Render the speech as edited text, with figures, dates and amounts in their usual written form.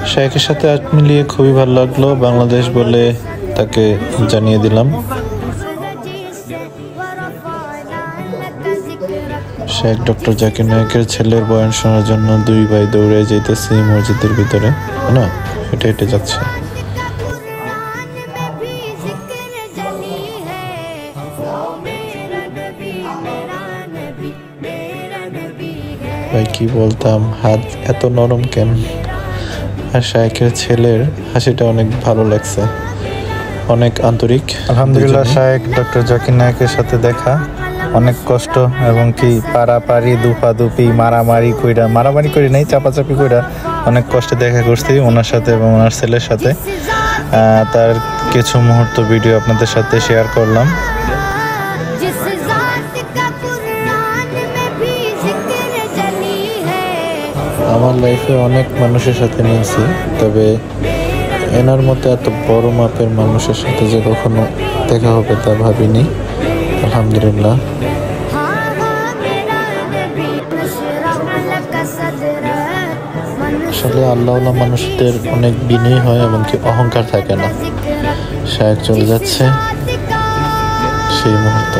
শায়েখের সাথে আজ মিলিয়ে খুবই ভালো লাগলো, বাংলাদেশ বলে তাকে জানিয়ে দিলাম। শেখ ডক্টর জাকির নায়েকের ছেলের বয়ান শোনার জন্য দুই ভাই দৌড়ে যেতেছি মসজিদের ভিতরে, না হেঁটে হেঁটে যাচ্ছে। ভাই কি বলতাম, হাত এত নরম কেন? আর শায়েখের ছেলের হাসিটা অনেক ভালো লাগছে, অনেক আন্তরিক। আলহামদুলিল্লাহ, শায়েখ ডক্টর জাকির নায়েকের সাথে দেখা অনেক কষ্ট এবং কি পারাপারি দুপাদুপি মারামারি করি নাই, চাপাচাপি কইরা অনেক কষ্টে দেখা করছি ওনার সাথে এবং ওনার ছেলের সাথে। তার কিছু মুহূর্ত ভিডিও আপনাদের সাথে শেয়ার করলাম। আমার লাইফে অনেক মানুষের সাথে মিলছি, তবে এনার মতো এত বড় মাপের মানুষের সাথে যে কখনো দেখা হবে তা ভাবিনি। আলহামদুলিল্লাহ। আসলে আল্লাহওয়ালা মানুষদের অনেক বিনয়ী হয় এবং কি অহংকার থাকে না। শায়েখ চলে যাচ্ছে সেই মুহূর্ত।